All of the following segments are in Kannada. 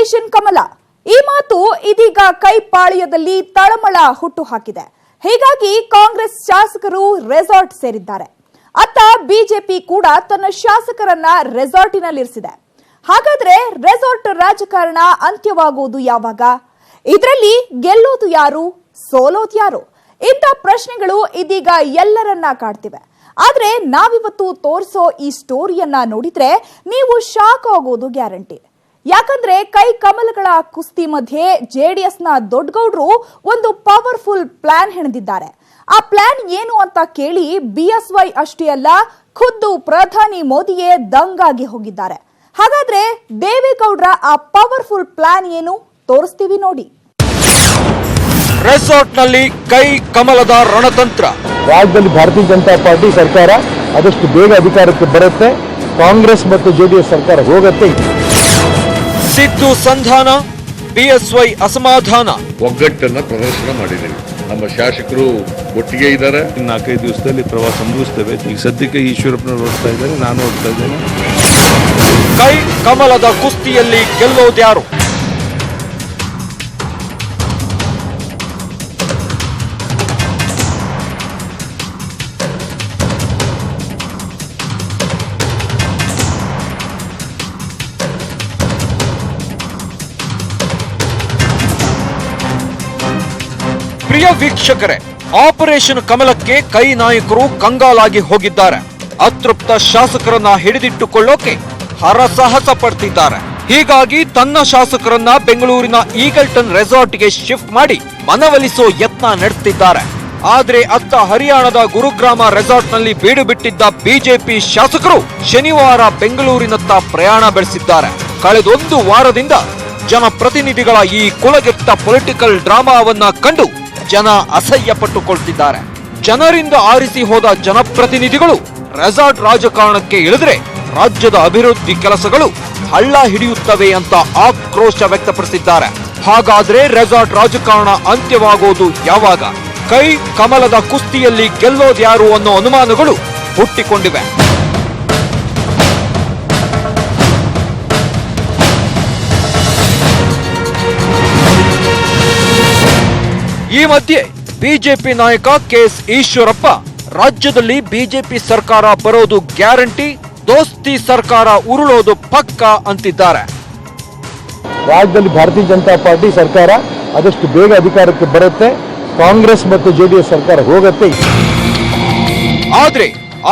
ಆಪರೇಷನ್ ಕಮಲ ಈ ಮಾತು ಇದೀಗ ಕೈಪಾಳ್ಯದಲ್ಲಿ ತಳಮಳ ಹುಟ್ಟು ಹಾಕಿದೆ. ಹೀಗಾಗಿ ಕಾಂಗ್ರೆಸ್ ಶಾಸಕರು ರೆಸಾರ್ಟ್ ಸೇರಿದ್ದಾರೆ. ಅತ್ತ ಬಿಜೆಪಿ ಕೂಡ ತನ್ನ ಶಾಸಕರನ್ನ ರೆಸಾರ್ಟಿನಲ್ಲಿರಿಸಿದೆ. ಹಾಗಾದ್ರೆ ರೆಸಾರ್ಟ್ ರಾಜಕಾರಣ ಅಂತ್ಯವಾಗುವುದು ಯಾವಾಗ? ಇದರಲ್ಲಿ ಗೆಲ್ಲೋದು ಯಾರು, ಸೋಲೋದು ಯಾರು? ಇಂಥ ಪ್ರಶ್ನೆಗಳು ಇದೀಗ ಎಲ್ಲರನ್ನ ಕಾಡ್ತಿವೆ. ಆದ್ರೆ ನಾವಿವತ್ತು ತೋರಿಸೋ ಈ ಸ್ಟೋರಿಯನ್ನ ನೋಡಿದ್ರೆ ನೀವು ಶಾಕ್ ಆಗೋದು ಗ್ಯಾರಂಟಿ. ಯಾಕಂದ್ರೆ ಕೈ ಕಮಲಗಳ ಕುಸ್ತಿ ಮಧ್ಯೆ ಜೆಡಿಎಸ್ನ ದೊಡ್ಡಗೌಡರು ಒಂದು ಪವರ್ಫುಲ್ ಪ್ಲಾನ್ ಹೆಣೆದಿದ್ದಾರೆ. ಆ ಪ್ಲಾನ್ ಏನು ಅಂತ ಕೇಳಿ ಬಿಎಸ್ವೈ ಅಷ್ಟೇ ಅಲ್ಲ, ಖುದ್ದು ಪ್ರಧಾನಿ ಮೋದಿಯೇ ದಂಗಾಗಿ ಹೋಗಿದ್ದಾರೆ. ಹಾಗಾದ್ರೆ ದೇವೇಗೌಡರ ಆ ಪವರ್ಫುಲ್ ಪ್ಲಾನ್ ಏನು ತೋರಿಸ್ತೀವಿ ನೋಡಿ. ರೆಸಾರ್ಟ್ನಲ್ಲಿ ಕೈ ಕಮಲದ ರಣತಂತ್ರ. ರಾಜ್ಯದಲ್ಲಿ ಭಾರತೀಯ ಜನತಾ ಪಾರ್ಟಿ ಸರ್ಕಾರ ಆದಷ್ಟು ಬೇಗ ಅಧಿಕಾರಕ್ಕೆ ಬರುತ್ತೆ. ಕಾಂಗ್ರೆಸ್ ಮತ್ತು ಜೆಡಿಎಸ್ ಸರ್ಕಾರ ಹೋಗುತ್ತೆ. ಸಿದ್ದು ಸಂಧಾನ, ಬಿಎಸ್ವೈ ಅಸಮಾಧಾನ. ಒಗ್ಗಟ್ಟನ್ನ ಪ್ರದರ್ಶನ ಮಾಡಿದ್ದೀವಿ. ನಮ್ಮ ಶಾಸಕರು ಒಟ್ಟಿಗೆ ಇದ್ದಾರೆ. 4-5 ದಿವಸದಲ್ಲಿ ಪ್ರವಾಸ ಮುಗಿಸ್ತೇವೆ. ಈಗ ಸದ್ಯಕ್ಕೆ ಈಶ್ವರಪ್ಪನವರು ಹೋಗ್ತಾ ಇದ್ದಾರೆ, ನಾನು ಹೋಗ್ತಾ ಇದ್ದೇನೆ. ಕೈ ಕಮಲದ ಕುಸ್ತಿಯಲ್ಲಿ ಗೆಲ್ಲೋದ್ಯಾರು? ಪ್ರಿಯ ವೀಕ್ಷಕರೇ, ಆಪರೇಷನ್ ಕಮಲಕ್ಕೆ ಕೈ ನಾಯಕರು ಕಂಗಾಲಾಗಿ ಹೋಗಿದ್ದಾರೆ. ಅತೃಪ್ತ ಶಾಸಕರನ್ನ ಹಿಡಿದಿಟ್ಟುಕೊಳ್ಳೋಕೆ ಹರಸಾಹಸ ಪಡ್ತಿದ್ದಾರೆ. ಹೀಗಾಗಿ ತನ್ನ ಶಾಸಕರನ್ನ ಬೆಂಗಳೂರಿನ ಈಗಲ್ಟನ್ ರೆಸಾರ್ಟ್ಗೆ ಶಿಫ್ಟ್ ಮಾಡಿ ಮನವೊಲಿಸೋ ಯತ್ನ ನಡೆಸುತ್ತಿದ್ದಾರೆ. ಆದ್ರೆ ಅತ್ತ ಹರಿಯಾಣದ ಗುರುಗ್ರಾಮ ರೆಸಾರ್ಟ್ನಲ್ಲಿ ಬೀಡು ಬಿಟ್ಟಿದ್ದ ಬಿಜೆಪಿ ಶಾಸಕರು ಶನಿವಾರ ಬೆಂಗಳೂರಿನತ್ತ ಪ್ರಯಾಣ ಬೆಳೆಸಿದ್ದಾರೆ. ಕಳೆದೊಂದು ವಾರದಿಂದ ಜನಪ್ರತಿನಿಧಿಗಳ ಈ ಕುಲಗೆಟ್ಟ ಪೊಲಿಟಿಕಲ್ ಡ್ರಾಮಾವನ್ನ ಕಂಡು ಜನ ಅಸಹ್ಯ ಪಟ್ಟುಕೊಳ್ತಿದ್ದಾರೆ. ಜನರಿಂದ ಆರಿಸಿ ಹೋದ ಜನಪ್ರತಿನಿಧಿಗಳು ರೆಸಾರ್ಟ್ ರಾಜಕಾರಣಕ್ಕೆ ಇಳಿದ್ರೆ ರಾಜ್ಯದ ಅಭಿವೃದ್ಧಿ ಕೆಲಸಗಳು ಹಳ್ಳ ಹಿಡಿಯುತ್ತವೆ ಅಂತ ಆಕ್ರೋಶ ವ್ಯಕ್ತಪಡಿಸಿದ್ದಾರೆ. ಹಾಗಾದ್ರೆ ರೆಸಾರ್ಟ್ ರಾಜಕಾರಣ ಅಂತ್ಯವಾಗೋದು ಯಾವಾಗ? ಕೈ ಕಮಲದ ಕುಸ್ತಿಯಲ್ಲಿ ಗೆಲ್ಲೋದ್ಯಾರು ಅನ್ನೋ ಅನುಮಾನಗಳು ಹುಟ್ಟಿಕೊಂಡಿವೆ. ಈ ಮಧ್ಯೆ ಬಿಜೆಪಿ ನಾಯಕ ಕೆಎಸ್ ಈಶ್ವರಪ್ಪ ರಾಜ್ಯದಲ್ಲಿ ಬಿಜೆಪಿ ಸರ್ಕಾರ ಬರೋದು ಗ್ಯಾರಂಟಿ, ದೋಸ್ತಿ ಸರ್ಕಾರ ಉರುಳೋದು ಪಕ್ಕ ಅಂತಿದ್ದಾರೆ. ರಾಜ್ಯದಲ್ಲಿ ಭಾರತೀಯ ಜನತಾ ಪಾರ್ಟಿ ಸರ್ಕಾರ ಆದಷ್ಟು ಬೇಗ ಅಧಿಕಾರಕ್ಕೆ ಬರುತ್ತೆ. ಕಾಂಗ್ರೆಸ್ ಮತ್ತು ಜೆಡಿಎಸ್ ಸರ್ಕಾರ ಹೋಗುತ್ತೆ. ಆದ್ರೆ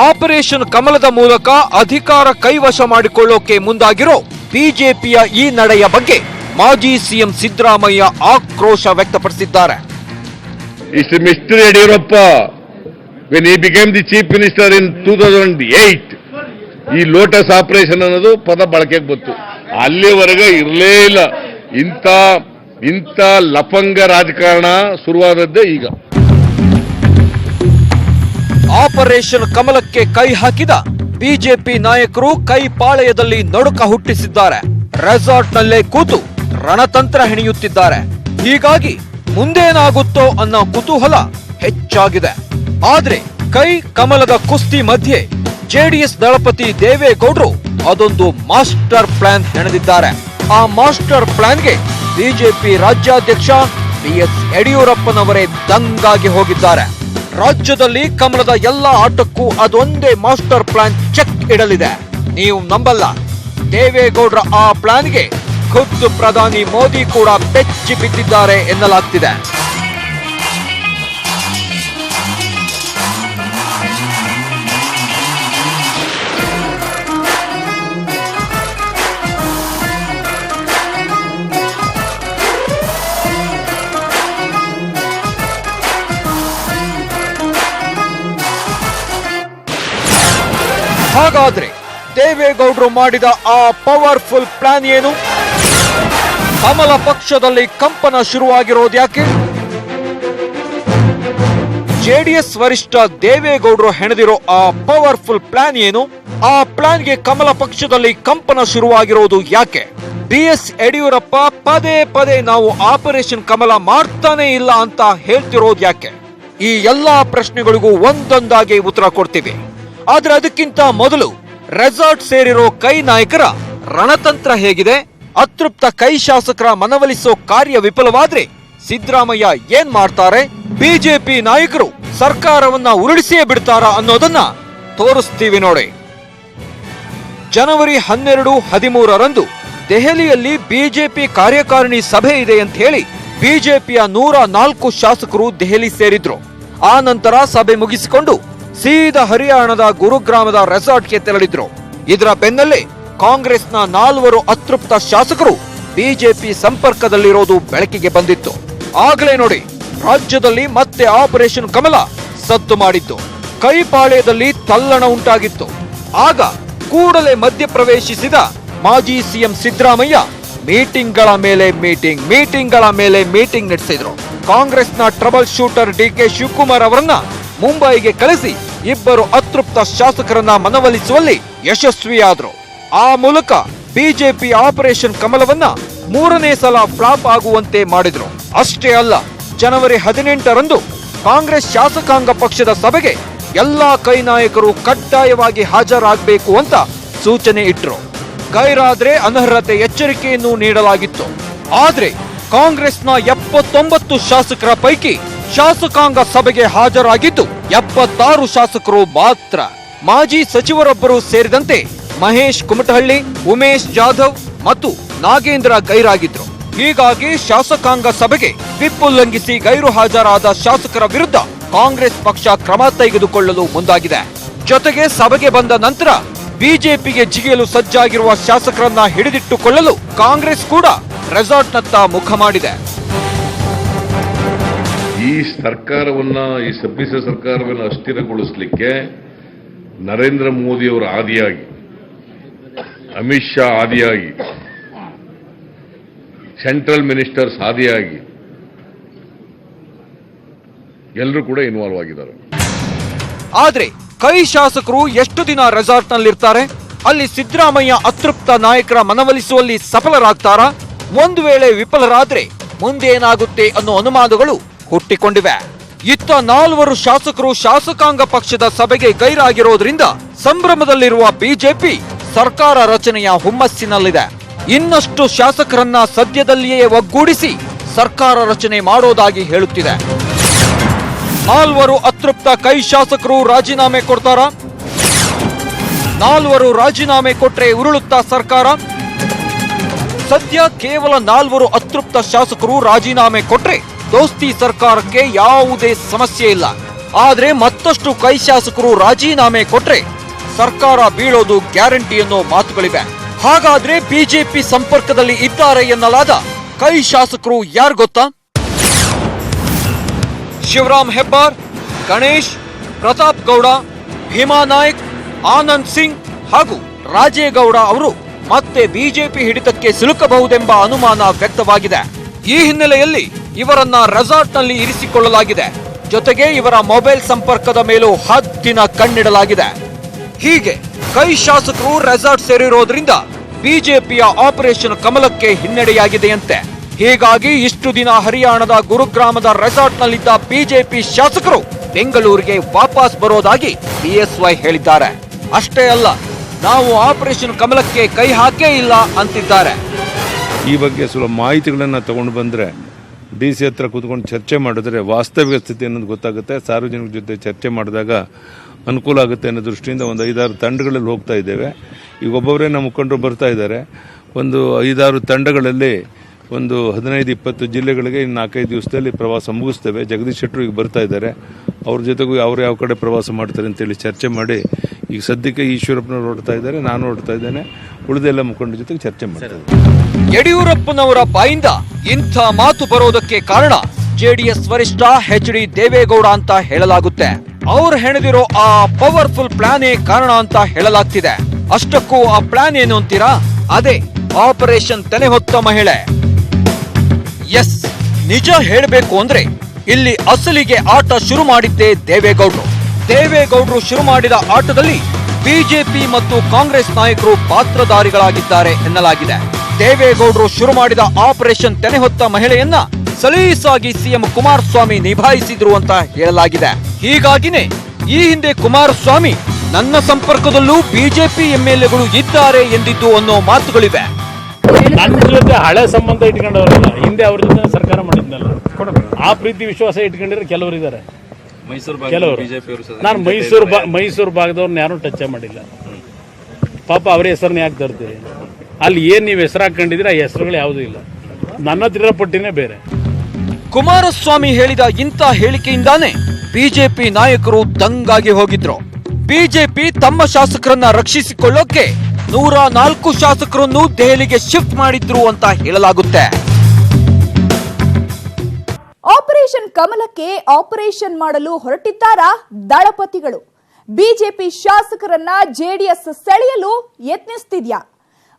ಆಪರೇಷನ್ ಕಮಲದ ಮೂಲಕ ಅಧಿಕಾರ ಕೈವಶ ಮಾಡಿಕೊಳ್ಳೋಕೆ ಮುಂದಾಗಿರೋ ಬಿಜೆಪಿಯ ಈ ನಡೆಯ ಬಗ್ಗೆ ಮಾಜಿ ಸಿಎಂ ಸಿದ್ದರಾಮಯ್ಯ ಆಕ್ರೋಶ ವ್ಯಕ್ತಪಡಿಸಿದ್ದಾರೆ. Mr. Yediyurappa, when he became the chief minister in 2008, ಈ ಲೋಟಸ್ ಆಪರೇಷನ್ ಅನ್ನೋದು ಪದ ಬಳಕೆಗೆ ಬಂತು. ಅಲ್ಲಿವರೆಗೆ ಇರಲೇ ಇಲ್ಲ. ಇಂಥ ಲಫಂಗ ರಾಜಕಾರಣ ಶುರುವಾದದ್ದೇ ಈಗ. ಆಪರೇಷನ್ ಕಮಲಕ್ಕೆ ಕೈ ಹಾಕಿದ ಬಿಜೆಪಿ ನಾಯಕರು ಕೈ ಪಾಳೆಯದಲ್ಲಿ ನಡುಕ ಹುಟ್ಟಿಸಿದ್ದಾರೆ. ರೆಸಾರ್ಟ್ನಲ್ಲೇ ಕೂತು ರಣತಂತ್ರ ಹೆಣೆಯುತ್ತಿದ್ದಾರೆ. ಹೀಗಾಗಿ ಮುಂದೇನಾಗುತ್ತೋ ಅನ್ನೋ ಕುತೂಹಲ ಹೆಚ್ಚಾಗಿದೆ. ಆದ್ರೆ ಕೈ ಕಮಲದ ಕುಸ್ತಿ ಮಧ್ಯೆ ಜೆಡಿಎಸ್ ದಳಪತಿ ದೇವೇಗೌಡರು ಅದೊಂದು ಮಾಸ್ಟರ್ ಪ್ಲಾನ್ ಹೆಣೆದಿದ್ದಾರೆ. ಆ ಮಾಸ್ಟರ್ ಪ್ಲಾನ್ಗೆ ಬಿಜೆಪಿ ರಾಜ್ಯಾಧ್ಯಕ್ಷ ಬಿಎಸ್ ಯಡಿಯೂರಪ್ಪನವರೇ ದಂಗಾಗಿ ಹೋಗಿದ್ದಾರೆ. ರಾಜ್ಯದಲ್ಲಿ ಕಮಲದ ಎಲ್ಲ ಆಟಕ್ಕೂ ಅದೊಂದೇ ಮಾಸ್ಟರ್ ಪ್ಲಾನ್ ಚೆಕ್ ಇಡಲಿದೆ. ನೀವು ನಂಬಲ್ಲ, ದೇವೇಗೌಡರ ಆ ಪ್ಲಾನ್ಗೆ ಖುದ್ದು ಪ್ರಧಾನಿ ಮೋದಿ ಕೂಡ ಬೆಚ್ಚಿ ಬಿದ್ದಿದ್ದಾರೆ ಎನ್ನಲಾಗ್ತಿದೆ. ಹಾಗಾದ್ರೆ ದೇವೇಗೌಡರು ಮಾಡಿದ ಆ ಪವರ್ಫುಲ್ ಪ್ಲಾನ್ ಏನು? ಕಮಲ ಪಕ್ಷದಲ್ಲಿ ಕಂಪನ ಶುರುವಾಗಿರೋದ್ಯಾಕೆ? ಜೆಡಿಎಸ್ ವರಿಷ್ಠ ದೇವೇಗೌಡರು ಹೆಣೆದಿರೋ ಆ ಪವರ್ಫುಲ್ ಪ್ಲಾನ್ ಏನು? ಆ ಪ್ಲಾನ್ಗೆ ಕಮಲ ಪಕ್ಷದಲ್ಲಿ ಕಂಪನ ಶುರುವಾಗಿರೋದು ಯಾಕೆ? ಬಿಎಸ್ ಯಡಿಯೂರಪ್ಪ ಪದೇ ಪದೇ ನಾವು ಆಪರೇಷನ್ ಕಮಲ ಮಾಡ್ತಾನೆ ಇಲ್ಲ ಅಂತ ಹೇಳ್ತಿರೋದು ಯಾಕೆ? ಈ ಎಲ್ಲಾ ಪ್ರಶ್ನೆಗಳಿಗೂ ಒಂದೊಂದಾಗಿ ಉತ್ತರ ಕೊಡ್ತೀವಿ. ಆದ್ರೆ ಅದಕ್ಕಿಂತ ಮೊದಲು ರೆಸಾರ್ಟ್ ಸೇರಿರೋ ಕೈ ನಾಯಕರ ರಣತಂತ್ರ ಹೇಗಿದೆ, ಅತೃಪ್ತ ಕೈ ಶಾಸಕರ ಮನವೊಲಿಸೋ ಕಾರ್ಯ ವಿಫಲವಾದ್ರೆ ಸಿದ್ದರಾಮಯ್ಯ ಏನ್ ಮಾಡ್ತಾರೆ? ಬಿಜೆಪಿ ನಾಯಕರು ಸರ್ಕಾರವನ್ನ ಉರುಳಿಸಿಯೇ ಬಿಡ್ತಾರಾ ಅನ್ನೋದನ್ನ ತೋರಿಸ್ತೀವಿ ನೋಡಿ. ಜನವರಿ 12, 13ರಂದು ದೆಹಲಿಯಲ್ಲಿ ಬಿಜೆಪಿ ಕಾರ್ಯಕಾರಿಣಿ ಸಭೆ ಇದೆ ಅಂತ ಹೇಳಿ ಬಿಜೆಪಿಯ 104 ಶಾಸಕರು ದೆಹಲಿ ಸೇರಿದ್ರು. ಆ ನಂತರ ಸಭೆ ಮುಗಿಸಿಕೊಂಡು ಸೀದಾ ಹರಿಯಾಣದ ಗುರುಗ್ರಾಮದ ರೆಸಾರ್ಟ್ಗೆ ತೆರಳಿದ್ರು. ಇದರ ಬೆನ್ನಲ್ಲೇ ಕಾಂಗ್ರೆಸ್ನ 4 ಅತೃಪ್ತ ಶಾಸಕರು ಬಿಜೆಪಿ ಸಂಪರ್ಕದಲ್ಲಿರೋದು ಬೆಳಕಿಗೆ ಬಂದಿತ್ತು. ಆಗ್ಲೇ ನೋಡಿ ರಾಜ್ಯದಲ್ಲಿ ಮತ್ತೆ ಆಪರೇಷನ್ ಕಮಲ ಸದ್ದು ಮಾಡಿತ್ತು. ಕೈಪಾಳ್ಯದಲ್ಲಿ ತಲ್ಲಣ ಉಂಟಾಗಿತ್ತು. ಆಗ ಕೂಡಲೇ ಮಧ್ಯಪ್ರವೇಶಿಸಿದ ಮಾಜಿ ಸಿಎಂ ಸಿದ್ದರಾಮಯ್ಯ ಮೀಟಿಂಗ್ಗಳ ಮೇಲೆ ಮೀಟಿಂಗ್ ನಡೆಸಿದ್ರು. ಕಾಂಗ್ರೆಸ್ನ ಟ್ರಬಲ್ ಶೂಟರ್ ಡಿಕೆ ಶಿವಕುಮಾರ್ ಅವರನ್ನ ಮುಂಬೈಗೆ ಕಳಿಸಿ ಇಬ್ಬರು ಅತೃಪ್ತ ಶಾಸಕರನ್ನ ಮನವೊಲಿಸುವಲ್ಲಿ ಯಶಸ್ವಿಯಾದ್ರು. ಆ ಮೂಲಕ ಬಿಜೆಪಿ ಆಪರೇಷನ್ ಕಮಲವನ್ನ 3ನೇ ಸಲ ಫ್ಲಾಪ್ ಆಗುವಂತೆ ಮಾಡಿದ್ರು. ಅಷ್ಟೇ ಅಲ್ಲ, ಜನವರಿ 18ರಂದು ಕಾಂಗ್ರೆಸ್ ಶಾಸಕಾಂಗ ಪಕ್ಷದ ಸಭೆಗೆ ಎಲ್ಲಾ ಕೈ ನಾಯಕರು ಕಡ್ಡಾಯವಾಗಿ ಹಾಜರಾಗಬೇಕು ಅಂತ ಸೂಚನೆ ಇಟ್ರು. ಗೈರಾದ್ರೆ ಅನರ್ಹತೆ ಎಚ್ಚರಿಕೆಯನ್ನು ನೀಡಲಾಗಿತ್ತು. ಆದ್ರೆ ಕಾಂಗ್ರೆಸ್ನ 79 ಶಾಸಕರ ಪೈಕಿ ಶಾಸಕಾಂಗ ಸಭೆಗೆ ಹಾಜರಾಗಿದ್ದು 76 ಶಾಸಕರು ಮಾತ್ರ. ಮಾಜಿ ಸಚಿವರೊಬ್ಬರು ಸೇರಿದಂತೆ ಮಹೇಶ್ ಕುಮಟಹಳ್ಳಿ, ಉಮೇಶ್ ಜಾಧವ್ ಮತ್ತು ನಾಗೇಂದ್ರ ಗೈರಾಗಿದ್ರು. ಹೀಗಾಗಿ ಶಾಸಕಾಂಗ ಸಭೆಗೆ ವಿಪ್ ಉಲ್ಲಂಘಿಸಿ ಗೈರು ಹಾಜರಾದ ಶಾಸಕರ ವಿರುದ್ಧ ಕಾಂಗ್ರೆಸ್ ಪಕ್ಷ ಕ್ರಮ ತೆಗೆದುಕೊಳ್ಳಲು ಮುಂದಾಗಿದೆ. ಜೊತೆಗೆ ಸಭೆಗೆ ಬಂದ ನಂತರ ಬಿಜೆಪಿಗೆ ಜಿಗಿಯಲು ಸಜ್ಜಾಗಿರುವ ಶಾಸಕರನ್ನ ಹಿಡಿದಿಟ್ಟುಕೊಳ್ಳಲು ಕಾಂಗ್ರೆಸ್ ಕೂಡ ರೆಸಾರ್ಟ್ನತ್ತ ಮುಖ ಮಾಡಿದೆ. ಈ ಸರ್ಕಾರವನ್ನ, ಈ ಸಮ್ಮಿಶ್ರ ಸರ್ಕಾರವನ್ನು ಅಸ್ಥಿರಗೊಳಿಸಲಿಕ್ಕೆ ನರೇಂದ್ರ ಮೋದಿಯವರ ಆದಿಯಾಗಿ, ಅಮಿತ್ ಶಾ ಆದಿಯಾಗಿ, ಸೆಂಟ್ರಲ್ ಮಿನಿಸ್ಟರ್ಸ್ ಆದಿಯಾಗಿ ಎಲ್ಲರೂ ಕೂಡ ಇನ್ವಾಲ್ವ್ ಆಗಿದ್ದಾರೆ. ಆದ್ರೆ ಕೈ ಶಾಸಕರು ಎಷ್ಟು ದಿನ ರೆಸಾರ್ಟ್ನಲ್ಲಿರ್ತಾರೆ? ಅಲ್ಲಿ ಸಿದ್ದರಾಮಯ್ಯ ಅತೃಪ್ತ ನಾಯಕರ ಮನವೊಲಿಸುವಲ್ಲಿ ಸಫಲರಾಗ್ತಾರಾ? ಒಂದು ವೇಳೆ ವಿಫಲರಾದ್ರೆ ಮುಂದೇನಾಗುತ್ತೆ ಅನ್ನೋ ಅನುಮಾನಗಳು ಹುಟ್ಟಿಕೊಂಡಿವೆ. ಇತ್ತ 4 ಶಾಸಕರು ಶಾಸಕಾಂಗ ಪಕ್ಷದ ಸಭೆಗೆ ಗೈರಾಗಿರೋದ್ರಿಂದ ಸಂಭ್ರಮದಲ್ಲಿರುವ ಬಿಜೆಪಿ ಸರ್ಕಾರ ರಚನೆಯ ಹುಮ್ಮಸ್ಸಿನಲ್ಲಿದೆ. ಇನ್ನಷ್ಟು ಶಾಸಕರನ್ನ ಸದ್ಯದಲ್ಲಿಯೇ ಒಗ್ಗೂಡಿಸಿ ಸರ್ಕಾರ ರಚನೆ ಮಾಡೋದಾಗಿ ಹೇಳುತ್ತಿದೆ. 4 ಅತೃಪ್ತ ಕೈ ಶಾಸಕರು ರಾಜೀನಾಮೆ ಕೊಡ್ತಾರಾ? 4 ರಾಜೀನಾಮೆ ಕೊಟ್ರೆ ಉರುಳುತ್ತಾ ಸರ್ಕಾರ? ಸದ್ಯ ಕೇವಲ 4 ಅತೃಪ್ತ ಶಾಸಕರು ರಾಜೀನಾಮೆ ಕೊಟ್ರೆ ದೋಸ್ತಿ ಸರ್ಕಾರಕ್ಕೆ ಯಾವುದೇ ಸಮಸ್ಯೆ ಇಲ್ಲ. ಆದ್ರೆ ಮತ್ತಷ್ಟು ಕೈ ಶಾಸಕರು ರಾಜೀನಾಮೆ ಕೊಟ್ರೆ ಸರ್ಕಾರ ಬೀಳೋದು ಗ್ಯಾರಂಟಿ ಅನ್ನೋ ಮಾತುಗಳಿವೆ. ಹಾಗಾದ್ರೆ ಬಿಜೆಪಿ ಸಂಪರ್ಕದಲ್ಲಿ ಇದ್ದಾರೆ ಎನ್ನಲಾದ ಕೈ ಶಾಸಕರು ಯಾರು ಗೊತ್ತಾ? ಶಿವರಾಮ್ ಹೆಬ್ಬಾರ್, ಗಣೇಶ್, ಪ್ರತಾಪ್ ಗೌಡ, ಭೀಮಾ ನಾಯಕ್, ಆನಂದ್ ಸಿಂಗ್ ಹಾಗೂ ರಾಜೇಗೌಡ ಅವರು ಮತ್ತೆ ಬಿಜೆಪಿ ಹಿಡಿತಕ್ಕೆ ಸಿಲುಕಬಹುದೆಂಬ ಅನುಮಾನ ವ್ಯಕ್ತವಾಗಿದೆ. ಈ ಹಿನ್ನೆಲೆಯಲ್ಲಿ ಇವರನ್ನ ರೆಸಾರ್ಟ್ನಲ್ಲಿ ಇರಿಸಿಕೊಳ್ಳಲಾಗಿದೆ. ಜೊತೆಗೆ ಇವರ ಮೊಬೈಲ್ ಸಂಪರ್ಕದ ಮೇಲೂ ಹದ್ದಿನ ಕಣ್ಣಿಡಲಾಗಿದೆ. ಹೀಗೆ ಕೈ ಶಾಸಕರು ರೆಸಾರ್ಟ್ ಸೇರಿರೋದ್ರಿಂದ ಬಿಜೆಪಿಯ ಆಪರೇಷನ್ ಕಮಲಕ್ಕೆ ಹಿನ್ನಡೆಯಾಗಿದೆಯಂತೆ. ಹೀಗಾಗಿ ಇಷ್ಟು ದಿನ ಹರಿಯಾಣದ ಗುರುಗ್ರಾಮದ ರೆಸಾರ್ಟ್ನಲ್ಲಿದ್ದ ಬಿಜೆಪಿ ಶಾಸಕರು ಬೆಂಗಳೂರಿಗೆ ವಾಪಸ್ ಬರೋದಾಗಿ ಬಿಎಸ್ವೈ ಹೇಳಿದ್ದಾರೆ. ಅಷ್ಟೇ ಅಲ್ಲ, ನಾವು ಆಪರೇಷನ್ ಕಮಲಕ್ಕೆ ಕೈ ಹಾಕೇ ಇಲ್ಲ ಅಂತಿದ್ದಾರೆ. ಈ ಬಗ್ಗೆ ಸ್ವಲ್ಪ ಮಾಹಿತಿಗಳನ್ನು ತಗೊಂಡು ಬಂದರೆ DC ಹತ್ರ ಕೂತ್ಕೊಂಡು ಚರ್ಚೆ ಮಾಡಿದ್ರೆ ವಾಸ್ತವಿಕ ಸ್ಥಿತಿ ಅನ್ನೋದು ಗೊತ್ತಾಗುತ್ತೆ. ಸಾರ್ವಜನಿಕರ ಜೊತೆ ಚರ್ಚೆ ಮಾಡಿದಾಗ ಅನುಕೂಲ ಆಗುತ್ತೆ ಅನ್ನೋ ದೃಷ್ಟಿಯಿಂದ ಒಂದು 5-6 ತಂಡಗಳಲ್ಲಿ ಹೋಗ್ತಾ ಇದ್ದೇವೆ. ಈಗ ಒಬ್ಬೊಬ್ಬರೇ ನಮ್ಮ ಮುಖಂಡರು ಬರ್ತಾ ಇದ್ದಾರೆ. ಒಂದು 5-6 ತಂಡಗಳಲ್ಲಿ ಒಂದು 15-20 ಜಿಲ್ಲೆಗಳಿಗೆ ಇನ್ನು 4-5 ದಿವಸದಲ್ಲಿ ಪ್ರವಾಸ ಮುಗಿಸ್ತೇವೆ. ಜಗದೀಶ್ ಶೆಟ್ಟರು ಈಗ ಬರ್ತಾ ಇದ್ದಾರೆ. ಅವ್ರ ಜೊತೆಗೂ ಅವ್ರು ಯಾವ ಕಡೆ ಪ್ರವಾಸ ಮಾಡ್ತಾರೆ ಅಂತೇಳಿ ಚರ್ಚೆ ಮಾಡಿ ಈಗ ಸದ್ಯಕ್ಕೆ ಈಶ್ವರಪ್ಪನವ್ರು ಹೊರಡ್ತಾ ಇದ್ದಾರೆ, ನಾನು ಹೊರಡ್ತಾ ಇದ್ದೇನೆ, ಉಳಿದೆಲ್ಲ ಮುಖಂಡರ ಜೊತೆಗೆ ಚರ್ಚೆ ಮಾಡ್ತಾರೆ. ಯಡಿಯೂರಪ್ಪನವರ ಬಾಯಿಂದ ಇಂಥ ಮಾತು ಬರೋದಕ್ಕೆ ಕಾರಣ ಜೆಡಿಎಸ್ ವರಿಷ್ಠ ಎಚ್ ಡಿ ದೇವೇಗೌಡ ಅಂತ ಹೇಳಲಾಗುತ್ತೆ. ಅವ್ರು ಹೆಣೆದಿರೋ ಆ ಪವರ್ಫುಲ್ ಪ್ಲಾನೇ ಕಾರಣ ಅಂತ ಹೇಳಲಾಗ್ತಿದೆ. ಅಷ್ಟಕ್ಕೂ ಆ ಪ್ಲಾನ್ ಏನು ಅಂತೀರಾ? ಅದೇ ಆಪರೇಷನ್ ತೆನೆ ಹೊತ್ತ ಮಹಿಳೆ. ಎಸ್, ನಿಜ ಹೇಳಬೇಕು ಅಂದ್ರೆ ಇಲ್ಲಿ ಅಸಲಿಗೆ ಆಟ ಶುರು ಮಾಡಿದ್ದೇ ದೇವೇಗೌಡರು. ದೇವೇಗೌಡರು ಶುರು ಮಾಡಿದ ಆಟದಲ್ಲಿ ಬಿಜೆಪಿ ಮತ್ತು ಕಾಂಗ್ರೆಸ್ ನಾಯಕರು ಪಾತ್ರಧಾರಿಗಳಾಗಿದ್ದಾರೆ ಎನ್ನಲಾಗಿದೆ. ದೇವೇಗೌಡರು ಶುರು ಮಾಡಿದ ಆಪರೇಷನ್ ತೆನೆ ಹೊತ್ತ ಮಹಿಳೆಯನ್ನ ಸಲೀಸಾಗಿ ಸಿಎಂ ಕುಮಾರಸ್ವಾಮಿ ನಿಭಾಯಿಸಿದ್ರು ಅಂತ ಹೇಳಲಾಗಿದೆ. ಹೀಗಾಗಿನೇ ಈ ಹಿಂದೆ ಕುಮಾರಸ್ವಾಮಿ ನನ್ನ ಸಂಪರ್ಕದಲ್ಲೂ ಬಿಜೆಪಿ ಎಂಎಲ್ಎಗಳು ಇದ್ದಾರೆ ಎಂದಿದ್ದು ಅನ್ನೋ ಮಾತುಗಳಿವೆ. ನನ್ನ ಜೊತೆ ಹಳೆ ಸಂಬಂಧ ಇಟ್ಕೊಂಡವರಲ್ಲ, ಹಿಂದೆ ಅವ್ರ ಜೊತೆ ಸರ್ಕಾರ ಮಾಡಿದ್ನಲ್ಲ, ಆ ಪ್ರೀತಿ ವಿಶ್ವಾಸ ಇಟ್ಕೊಂಡಿರೋ ಕೆಲವರು ಇದ್ದಾರೆ. ಕೆಲವರು ನಾನು ಮೈಸೂರು ಭಾಗದವ್ರನ್ನ ಯಾರು ಟಚ್ ಮಾಡಿಲ್ಲ. ಪಾಪ ಅವ್ರ ಹೆಸರನ್ನ ಯಾಕೆ ತರ್ತೀವಿ? ಅಲ್ಲಿ ಏನ್ ನೀವು ಹೆಸರು ಹಾಕೊಂಡಿದ್ರೆ ಆ ಹೆಸರುಗಳು ಯಾವುದೂ ಇಲ್ಲ. ನನ್ನ ಹತ್ರ ಪಟ್ಟಿನೇ ಬೇರೆ. ಕುಮಾರಸ್ವಾಮಿ ಹೇಳಿದ ಇಂಥ ಹೇಳಿಕೆಯಿಂದಾನೇ ಬಿಜೆಪಿ ನಾಯಕರು ದಂಗಾಗಿ ಹೋಗಿದ್ರು. ಬಿಜೆಪಿ ತಮ್ಮ ಶಾಸಕರನ್ನ ರಕ್ಷಿಸಿಕೊಳ್ಳೋಕೆ 104 ಶಾಸಕರನ್ನು ದೆಹಲಿಗೆ ಶಿಫ್ಟ್ ಮಾಡಿದ್ರು ಅಂತ ಹೇಳಲಾಗುತ್ತೆ. ಆಪರೇಷನ್ ಕಮಲಕ್ಕೆ ಆಪರೇಷನ್ ಮಾಡಲು ಹೊರಟಿದ್ದಾರಾ ದಳಪತಿಗಳು? ಬಿಜೆಪಿ ಶಾಸಕರನ್ನ ಜೆಡಿಎಸ್ ಸೆಳೆಯಲು ಯತ್ನಿಸುತ್ತಿದ್ಯಾ?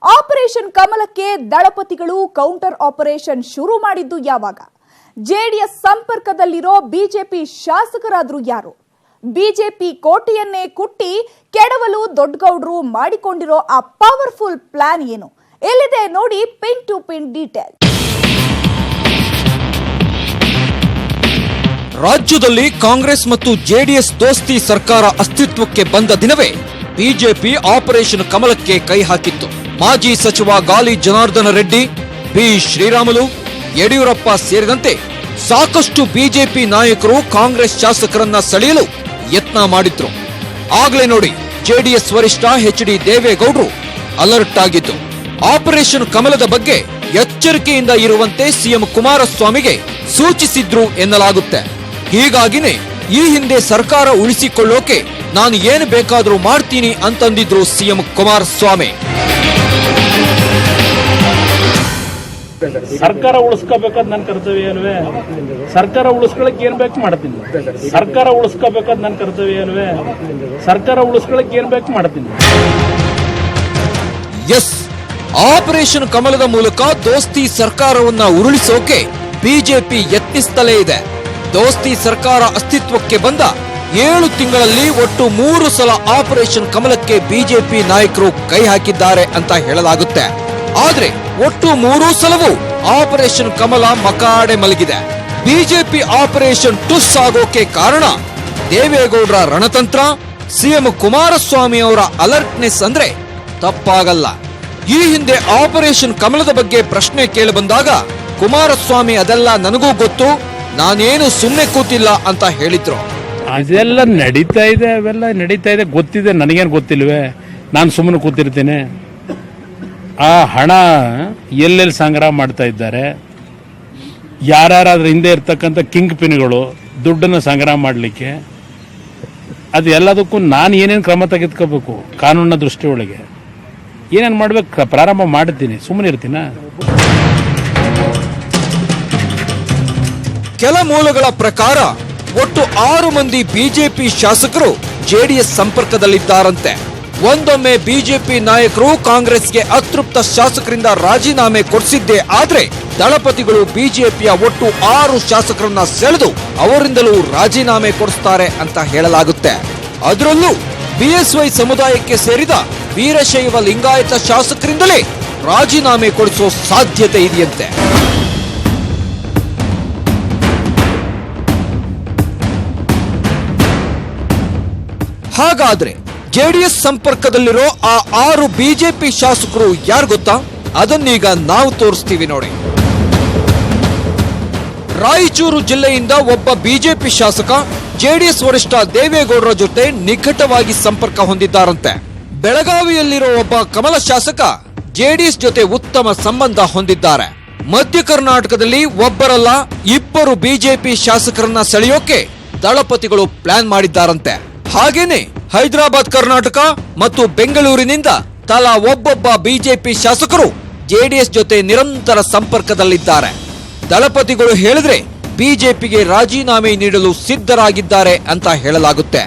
ಆಪರೇಷನ್ ಕಮಲಕ್ಕೆ ದಳಪತಿಗಳು ಕೌಂಟರ್ ಆಪರೇಷನ್ ಶುರು ಮಾಡಿದ್ದು ಯಾವಾಗ? ಜೆಡಿಎಸ್ ಸಂಪರ್ಕದಲ್ಲಿರೋ ಬಿಜೆಪಿ ಶಾಸಕರಾದ್ರೂ ಯಾರು? ಬಿಜೆಪಿ ಕೋಟೆಯನ್ನೇ ಕುಟ್ಟಿ ಕೆಡವಲು ದೊಡ್ಡಗೌಡರು ಮಾಡಿಕೊಂಡಿರೋ ಆ ಪವರ್ಫುಲ್ ಪ್ಲಾನ್ ಏನು? ಎಲ್ಲಿದೆ ನೋಡಿ ಪಿನ್ ಟು ಪಿನ್ ಡೀಟೇಲ್. ರಾಜ್ಯದಲ್ಲಿ ಕಾಂಗ್ರೆಸ್ ಮತ್ತು ಜೆಡಿಎಸ್ ದೋಸ್ತಿ ಸರ್ಕಾರ ಅಸ್ತಿತ್ವಕ್ಕೆ ಬಂದ ದಿನವೇ ಬಿಜೆಪಿ ಆಪರೇಷನ್ ಕಮಲಕ್ಕೆ ಕೈ ಹಾಕಿತ್ತು. ಮಾಜಿ ಸಚಿವ ಗಾಲಿ ಜನಾರ್ದನ ರೆಡ್ಡಿ, ಬಿ ಶ್ರೀರಾಮುಲು, ಯಡಿಯೂರಪ್ಪ ಸೇರಿದಂತೆ ಸಾಕಷ್ಟು ಬಿಜೆಪಿ ನಾಯಕರು ಕಾಂಗ್ರೆಸ್ ಶಾಸಕರನ್ನ ಸೆಳೆಯಲು ಯತ್ನ ಮಾಡಿದ್ರು. ಆಗ್ಲೇ ನೋಡಿ ಜೆಡಿಎಸ್ ವರಿಷ್ಠ ಎಚ್.ಡಿ. ದೇವೇಗೌಡರು ಅಲರ್ಟ್ ಆಗಿದ್ದು ಆಪರೇಷನ್ ಕಮಲದ ಬಗ್ಗೆ ಎಚ್ಚರಿಕೆಯಿಂದ ಇರುವಂತೆ ಸಿಎಂ ಕುಮಾರಸ್ವಾಮಿಗೆ ಸೂಚಿಸಿದ್ರು ಎನ್ನಲಾಗುತ್ತೆ. ಹೀಗಾಗಿನೇ ಈ ಹಿಂದೆ ಸರ್ಕಾರ ಉಳಿಸಿಕೊಳ್ಳೋಕೆ ನಾನು ಏನು ಬೇಕಾದರೂ ಮಾಡ್ತೀನಿ ಅಂತಂದಿದ್ರು ಸಿಎಂ ಕುಮಾರಸ್ವಾಮಿ. ಸರ್ಕಾರ ಉಳಿಸ್ಕೋಬೇಕಾದ್ ನನ್ನ ಕರ್ತವ್ಯ ಅಲ್ವೇ? ಸರ್ಕಾರ ಉಳಿಸ್ಕೊಳಕ್ ಏನ್ ಬೇಕು ಮಾಡ್ತೀನಿ. ಸರ್ಕಾರ ಉಳಿಸ್ಕೋಬೇಕಾದ್ ನನ್ನ ಕರ್ತವ್ಯ ಅಲ್ವೇ? ಸರ್ಕಾರ ಉಳಿಸ್ಕೊಳಕ್ ಏನ್ ಬೇಕು ಮಾಡ್ತೀನಿ. ಎಸ್, ಆಪರೇಷನ್ ಕಮಲದ ಮೂಲಕ ದೋಸ್ತಿ ಸರ್ಕಾರವನ್ನ ಉರುಳಿಸೋಕೆ ಬಿಜೆಪಿ ಯತ್ನಿಸುತ್ತಲೇ ಇದೆ. ದೋಸ್ತಿ ಸರ್ಕಾರ ಅಸ್ತಿತ್ವಕ್ಕೆ ಬಂದ 7 ತಿಂಗಳಲ್ಲಿ ಒಟ್ಟು 3 ಸಲ ಆಪರೇಷನ್ ಕಮಲಕ್ಕೆ ಬಿಜೆಪಿ ನಾಯಕರು ಕೈ ಹಾಕಿದ್ದಾರೆ ಅಂತ ಹೇಳಲಾಗುತ್ತೆ. ಆದ್ರೆ ಒಟ್ಟು 3 ಸಲವೂ ಆಪರೇಷನ್ ಕಮಲ ಮಕಾಡೆ ಮಲಗಿದೆ. ಬಿಜೆಪಿ ಆಪರೇಷನ್ ಟುಸ್ ಆಗೋಕೆ ಕಾರಣ ದೇವೇಗೌಡರ ರಣತಂತ್ರ, ಸಿಎಂ ಕುಮಾರಸ್ವಾಮಿ ಅವರ ಅಲರ್ಟ್ನೆಸ್ ಅಂದ್ರೆ ತಪ್ಪಾಗಲ್ಲ. ಈ ಹಿಂದೆ ಆಪರೇಷನ್ ಕಮಲದ ಬಗ್ಗೆ ಪ್ರಶ್ನೆ ಕೇಳಿ ಬಂದಾಗ ಕುಮಾರಸ್ವಾಮಿ ಅದೆಲ್ಲ ನನಗೂ ಗೊತ್ತು, ನಾನೇನು ಸುಮ್ಮನೆ ಕೂತಿಲ್ಲ ಅಂತ ಹೇಳಿದ್ರು. ಅದೆಲ್ಲ ನಡೀತಾ ಇದೆ, ಅವೆಲ್ಲ ನಡೀತಾ ಇದೆ, ಗೊತ್ತಿದೆ. ನನಗೇನು ಗೊತ್ತಿಲ್ವೇ? ನಾನು ಸುಮ್ಮನೆ ಕೂತಿರ್ತೀನಿ. ಆ ಹಣ ಎಲ್ಲೆಲ್ಲಿ ಸಂಗ್ರಹ ಮಾಡ್ತಾ ಇದ್ದಾರೆ, ಯಾರ್ಯಾರಾದ್ರೂ ಹಿಂದೆ ಇರ್ತಕ್ಕಂಥ ಕಿಂಗ್ ಪಿನ್ಗಳು ದುಡ್ಡನ್ನು ಸಂಗ್ರಹ ಮಾಡಲಿಕ್ಕೆ, ಅದು ಎಲ್ಲದಕ್ಕೂ ನಾನು ಏನೇನು ಕ್ರಮ ತೆಗೆದುಕೋಬೇಕು ಕಾನೂನಿನ ದೃಷ್ಟಿಯೊಳಗೆ ಏನೇನು ಮಾಡ್ಬೇಕು ಪ್ರಾರಂಭ ಮಾಡ್ತೀನಿ. ಸುಮ್ಮನೆ ಇರ್ತೀನ? ಕೆಲ ಮೂಲಗಳ ಪ್ರಕಾರ ಒಟ್ಟು 6 ಮಂದಿ ಬಿಜೆಪಿ ಶಾಸಕರು ಜೆಡಿಎಸ್ ಸಂಪರ್ಕದಲ್ಲಿದ್ದಾರಂತೆ. ಒಂದೊಮ್ಮೆ ಬಿಜೆಪಿ ನಾಯಕರು ಕಾಂಗ್ರೆಸ್ಗೆ ಅತೃಪ್ತ ಶಾಸಕರಿಂದ ರಾಜೀನಾಮೆ ಕೊಡಿಸಿದ್ದೇ ಆದ್ರೆ ದಳಪತಿಗಳು ಬಿಜೆಪಿಯ ಒಟ್ಟು 6 ಶಾಸಕರನ್ನ ಸೆಳೆದು ಅವರಿಂದಲೂ ರಾಜೀನಾಮೆ ಕೊಡಿಸ್ತಾರೆ ಅಂತ ಹೇಳಲಾಗುತ್ತೆ. ಅದರಲ್ಲೂ ಬಿಎಸ್ವೈ ಸಮುದಾಯಕ್ಕೆ ಸೇರಿದ ವೀರಶೈವ ಲಿಂಗಾಯತ ಶಾಸಕರಿಂದಲೇ ರಾಜೀನಾಮೆ ಕೊಡಿಸೋ ಸಾಧ್ಯತೆ ಇದೆಯಂತೆ. ಹಾಗಾದ್ರೆ ಜೆಡಿಎಸ್ ಸಂಪರ್ಕದಲ್ಲಿರೋ ಆ 6 ಬಿಜೆಪಿ ಶಾಸಕರು ಯಾರು ಗೊತ್ತಾ? ಅದನ್ನೀಗ ನಾವು ತೋರಿಸ್ತೀವಿ ನೋಡಿ. ರಾಯಚೂರು ಜಿಲ್ಲೆಯಿಂದ ಒಬ್ಬ ಬಿಜೆಪಿ ಶಾಸಕ ಜೆಡಿಎಸ್ ವರಿಷ್ಠ ದೇವೇಗೌಡರ ಜೊತೆ ನಿಕಟವಾಗಿ ಸಂಪರ್ಕ ಹೊಂದಿದ್ದಾರಂತೆ. ಬೆಳಗಾವಿಯಲ್ಲಿರೋ ಒಬ್ಬ ಕಮಲ ಶಾಸಕ ಜೆಡಿಎಸ್ ಜೊತೆ ಉತ್ತಮ ಸಂಬಂಧ ಹೊಂದಿದ್ದಾರೆ. ಮಧ್ಯ ಕರ್ನಾಟಕದಲ್ಲಿ ಒಬ್ಬರಲ್ಲ 2 ಬಿಜೆಪಿ ಶಾಸಕರನ್ನ ಸೆಳೆಯೋಕೆ ದಳಪತಿಗಳು ಪ್ಲಾನ್ ಮಾಡಿದ್ದಾರಂತೆ. ಹಾಗೇನೆ ಹೈದರಾಬಾದ್ ಕರ್ನಾಟಕ ಮತ್ತು ಬೆಂಗಳೂರಿನಿಂದ ತಲಾ ಒಬ್ಬೊಬ್ಬ ಬಿಜೆಪಿ ಶಾಸಕರು ಜೆಡಿಎಸ್ ಜೊತೆ ನಿರಂತರ ಸಂಪರ್ಕದಲ್ಲಿದ್ದಾರೆ. ದಳಪತಿಗಳು ಹೇಳಿದ್ರೆ ಬಿಜೆಪಿಗೆ ರಾಜೀನಾಮೆ ನೀಡಲು ಸಿದ್ಧರಾಗಿದ್ದಾರೆ ಅಂತ ಹೇಳಲಾಗುತ್ತೆ.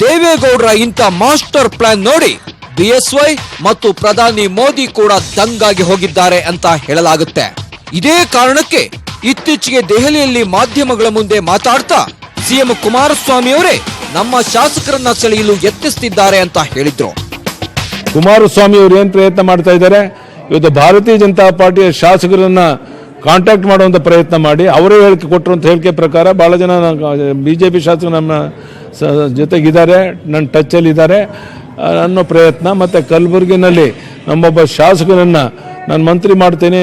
ದೇವೇಗೌಡರ ಇಂಥ ಮಾಸ್ಟರ್ ಪ್ಲಾನ್ ನೋಡಿ ಬಿಎಸ್ವೈ ಮತ್ತು ಪ್ರಧಾನಿ ಮೋದಿ ಕೂಡ ದಂಗಾಗಿ ಹೋಗಿದ್ದಾರೆ ಅಂತ ಹೇಳಲಾಗುತ್ತೆ. ಇದೇ ಕಾರಣಕ್ಕೆ ಇತ್ತೀಚೆಗೆ ದೆಹಲಿಯಲ್ಲಿ ಮಾಧ್ಯಮಗಳ ಮುಂದೆ ಮಾತಾಡ್ತಾ ಸಿಎಂ ಕುಮಾರಸ್ವಾಮಿ ಅವರೇ ನಮ್ಮ ಶಾಸಕರನ್ನ ಸೆಳೆಯಲು ಯತ್ನಿಸುತ್ತಿದ್ದಾರೆ ಅಂತ ಹೇಳಿದ್ರು. ಕುಮಾರಸ್ವಾಮಿ ಅವರು ಏನ್ ಪ್ರಯತ್ನ ಮಾಡ್ತಾ ಇದ್ದಾರೆ? ಇವತ್ತು ಭಾರತೀಯ ಜನತಾ ಪಾರ್ಟಿಯ ಶಾಸಕರನ್ನ ಕಾಂಟ್ಯಾಕ್ಟ್ ಮಾಡುವಂತ ಪ್ರಯತ್ನ ಮಾಡಿ ಅವರೇ ಹೇಳಿಕೆ ಕೊಟ್ಟಿರುವಂತ ಹೇಳಿಕೆ ಪ್ರಕಾರ ಬಹಳ ಜನ ಬಿಜೆಪಿ ಶಾಸಕರು ನಮ್ಮ ಜೊತೆಗಿದ್ದಾರೆ, ನನ್ನ ಟಚ್ ಅಲ್ಲಿ ಇದ್ದಾರೆ. ಅನ್ನೋ ಪ್ರಯತ್ನ, ಮತ್ತು ಕಲಬುರಗಿನಲ್ಲಿ ನಮ್ಮೊಬ್ಬ ಶಾಸಕನನ್ನು ನಾನು ಮಂತ್ರಿ ಮಾಡ್ತೀನಿ,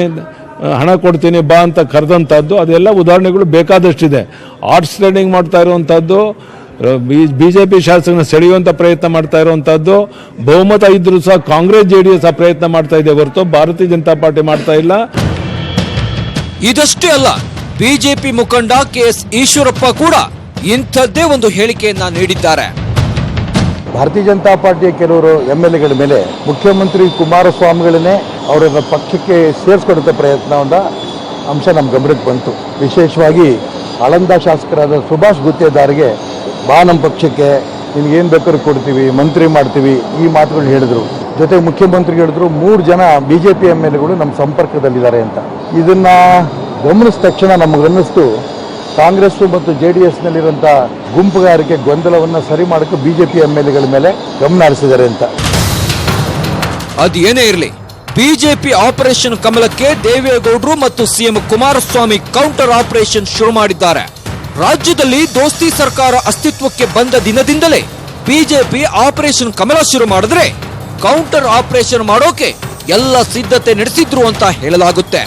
ಹಣ ಕೊಡ್ತೀನಿ ಬಾ ಅಂತ ಕರೆದಂಥದ್ದು, ಅದೆಲ್ಲ ಉದಾಹರಣೆಗಳು ಬೇಕಾದಷ್ಟಿದೆ. ಆರ್ಟ್ಸ್ ಟ್ರೇಡಿಂಗ್ ಮಾಡ್ತಾ ಇರುವಂಥದ್ದು, BJP ಶಾಸಕನ ಸೆಳೆಯುವಂಥ ಪ್ರಯತ್ನ ಮಾಡ್ತಾ ಇರುವಂಥದ್ದು, ಬಹುಮತ ಇದ್ರೂ ಸಹ ಕಾಂಗ್ರೆಸ್ JDS ಆ ಪ್ರಯತ್ನ ಮಾಡ್ತಾ ಇದೆ ಹೊರತು ಭಾರತೀಯ ಜನತಾ ಪಾರ್ಟಿ ಮಾಡ್ತಾ ಇಲ್ಲ. ಇದಷ್ಟೇ ಅಲ್ಲ, ಬಿಜೆಪಿ ಮುಖಂಡ KS ಈಶ್ವರಪ್ಪ ಕೂಡ ಇಂಥದ್ದೇ ಒಂದು ಹೇಳಿಕೆಯನ್ನ ನೀಡಿದ್ದಾರೆ. ಭಾರತೀಯ ಜನತಾ ಪಾರ್ಟಿಯ ಕೆಲವರು MLAಗಳ ಮೇಲೆ ಮುಖ್ಯಮಂತ್ರಿ ಕುಮಾರಸ್ವಾಮಿಗಳನ್ನೇ ಅವರ ಪಕ್ಷಕ್ಕೆ ಸೇರಿಸ್ಕೊಡುತ್ತೆ ಪ್ರಯತ್ನದ ಅಂಶ ನಮ್ಮ ಗಮನಕ್ಕೆ ಬಂತು. ವಿಶೇಷವಾಗಿ ಆಳಂದ ಶಾಸಕರಾದ ಸುಭಾಷ್ ಗುತ್ತೇದಾರ್ಗೆ ಬಾ ನಮ್ಮ ಪಕ್ಷಕ್ಕೆ, ನಿನಗೇನು ಬೇಕಾದ್ರೂ ಕೊಡ್ತೀವಿ, ಮಂತ್ರಿ ಮಾಡ್ತೀವಿ, ಈ ಮಾತುಗಳು ಹೇಳಿದರು. ಜೊತೆಗೆ ಮುಖ್ಯಮಂತ್ರಿ ಹೇಳಿದ್ರು 3 ಜನ BJP MLAಗಳು ನಮ್ಮ ಸಂಪರ್ಕದಲ್ಲಿದ್ದಾರೆ ಅಂತ. ಇದನ್ನು ಗಮನಿಸಿದ ತಕ್ಷಣ ನಮಗನ್ನಿಸ್ತು ಕಾಂಗ್ರೆಸ್ ಮತ್ತು JDSನಲ್ಲಿರುವಂಥ ಗುಂಪುಗಾರಿಕೆ ಗೊಂದಲವನ್ನು ಸರಿ ಮಾಡೋಕ್ಕೆ BJP MLAಗಳ ಮೇಲೆ ಗಮನ ಹರಿಸಿದ್ದಾರೆ ಅಂತ. ಅದೇನೇ ಇರಲಿ, ಬಿಜೆಪಿ ಆಪರೇಷನ್ ಕಮಲಕ್ಕೆ ದೇವೇಗೌಡರು ಮತ್ತು CM ಕುಮಾರಸ್ವಾಮಿ ಕೌಂಟರ್ ಆಪರೇಷನ್ ಶುರು ಮಾಡಿದ್ದಾರೆ. ರಾಜ್ಯದಲ್ಲಿ ದೋಸ್ತಿ ಸರ್ಕಾರ ಅಸ್ತಿತ್ವಕ್ಕೆ ಬಂದ ದಿನದಿಂದಲೇ ಬಿಜೆಪಿ ಆಪರೇಷನ್ ಕಮಲ ಶುರು ಮಾಡಿದ್ರೆ ಕೌಂಟರ್ ಆಪರೇಷನ್ ಮಾಡೋಕೆ ಎಲ್ಲ ಸಿದ್ಧತೆ ನಡೆಸಿದ್ರು ಅಂತ ಹೇಳಲಾಗುತ್ತೆ.